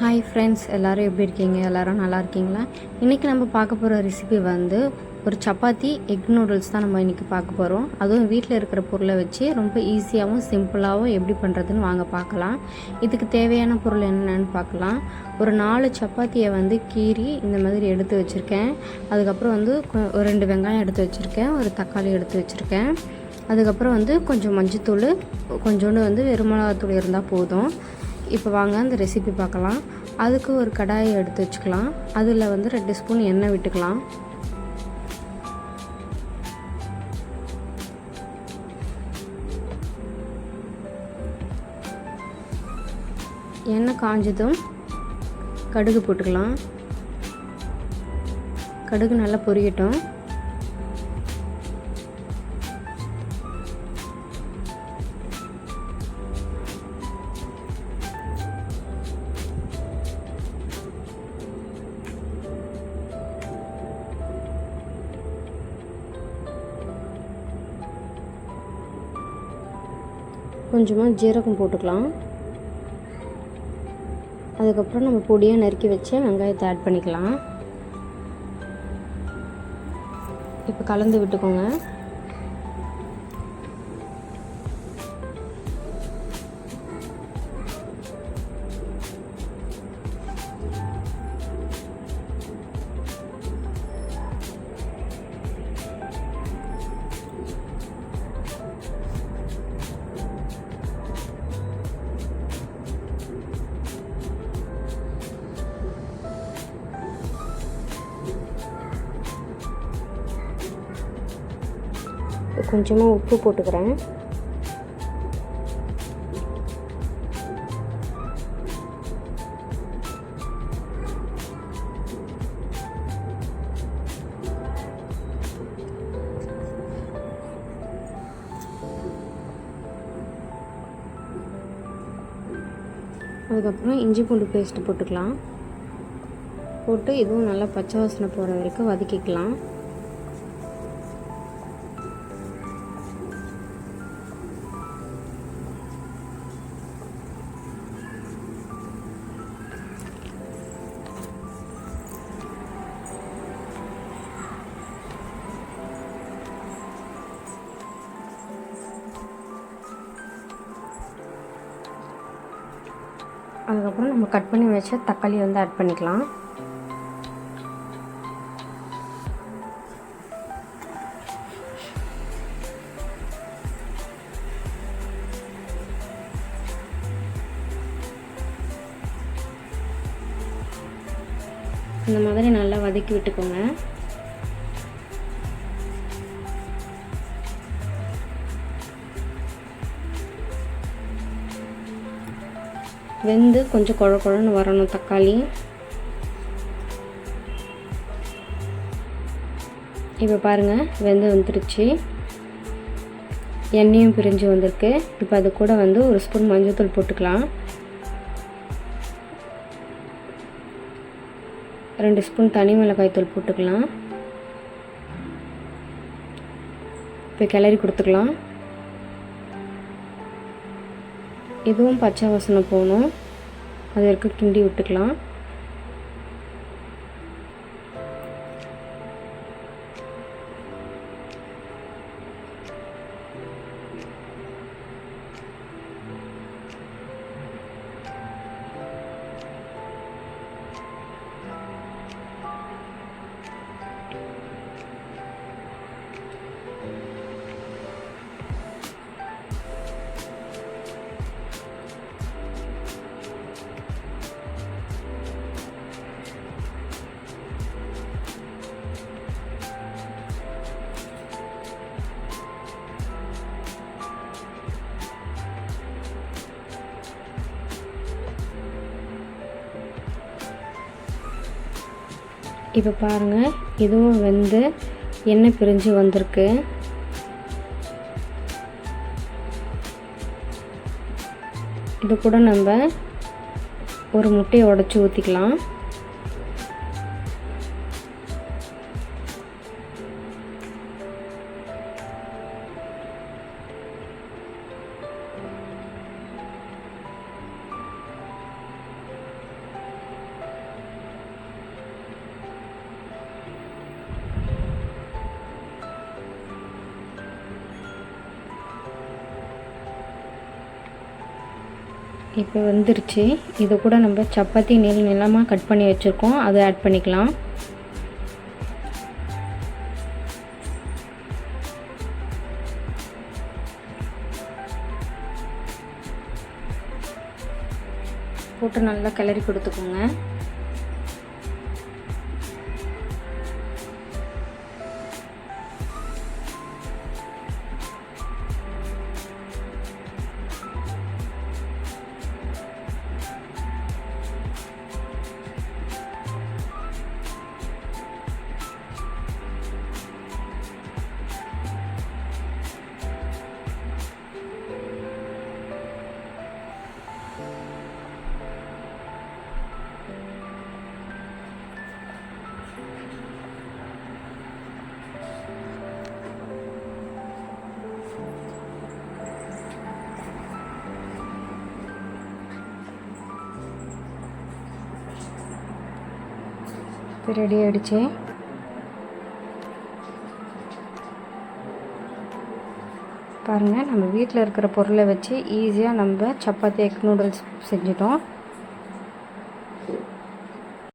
Hi friends, எல்லோரும் எப்படி இருக்கீங்க? எல்லோரும் நல்லா இருக்கீங்களா? இன்றைக்கி நம்ம பார்க்க போகிற ரெசிபி வந்து ஒரு சப்பாத்தி எக் நூடுல்ஸ் தான் நம்ம இன்றைக்கி பார்க்க போகிறோம். அதுவும் வீட்டில் இருக்கிற பொருளை வச்சு ரொம்ப ஈஸியாகவும் சிம்பிளாகவும் எப்படி பண்ணுறதுன்னு வாங்க பார்க்கலாம். இதுக்கு தேவையான பொருள் என்னென்னு பார்க்கலாம். ஒரு 4 சப்பாத்தியை வந்து கீறி இந்த மாதிரி எடுத்து வச்சுருக்கேன். அதுக்கப்புறம் வந்து ஒரு 2 வெங்காயம் எடுத்து வச்சுருக்கேன். ஒரு தக்காளி எடுத்து வச்சுருக்கேன். அதுக்கப்புறம் வந்து கொஞ்சம் மஞ்சத்தூள், கொஞ்சோண்டு வந்து வெறுமிளகாத்தூள் இருந்தால் போதும். இப்போ வாங்க அந்த ரெசிபி பார்க்கலாம். அதுக்கு ஒரு கடாயை எடுத்து வச்சுக்கலாம். அதில் வந்து 2 ஸ்பூன் எண்ணெய் விட்டுக்கலாம். எண்ணெய் காஞ்சதும் கடுகு போட்டுக்கலாம். கடுகு நல்லா பொரியட்டும். கொஞ்சமாக ஜீரகம் போட்டுக்கலாம். அதுக்கப்புறம் நம்ம பொடியாக நறுக்கி வச்ச வெங்காயத்தை ஆட் பண்ணிக்கலாம். இப்போ கலந்து விட்டுக்கோங்க. கொஞ்சமாக உப்பு போட்டுக்கிறேன். அதுக்கப்புறம் இஞ்சி பூண்டு பேஸ்ட்டு போட்டுக்கலாம். போட்டு இதுவும் நல்லா பச்சை வாசனை போகிற வரைக்கும் வதக்கிக்கலாம். அதுக்கப்புறம் நம்ம கட் பண்ணி வச்ச தக்காளி வந்து ஆட் பண்ணிக்கலாம். இந்த மாதிரி நல்லா வதக்கி விட்டுக்கோங்க. வெந்து கொஞ்சம் குழ குழன்னு வரணும் தக்காளி. இப்போ பாருங்கள், வெந்து வந்துடுச்சு. எண்ணெயும் பிரிஞ்சு வந்திருக்கு. இப்போ அது கூட வந்து ஒரு ஸ்பூன் மஞ்சள்தூள் போட்டுக்கலாம். 2 ஸ்பூன் தனி மிளகாய் தூள் போட்டுக்கலாம். இப்போ கிளறி கொடுத்துக்கலாம். இதுவும் பச்சை வாசனை போகணும். அது வரைக்கும் கிண்டி விட்டுக்கலாம். இப்போ பாருங்கள், இதுவும் வெந்து எண்ணெய் பிரிஞ்சு வந்திருக்கு. இது கூட நம்ம ஒரு முட்டையை உடைச்சி ஊற்றிக்கலாம். இப்போ வந்துருச்சு. இது கூட நம்ம சப்பாத்தி நீளமாக கட் பண்ணி வச்சுருக்கோம், அதை ஆட் பண்ணிக்கலாம். போட்டு நல்லா கிளறி கொடுத்துக்கோங்க. இப்போ ரெடி ஆகிடுச்சு. பாருங்கள், நம்ம வீட்டில் இருக்கிற பொருளை வச்சு ஈஸியாக நம்ம சப்பாத்தி எக் நூடுல்ஸ் செஞ்சிட்டோம்.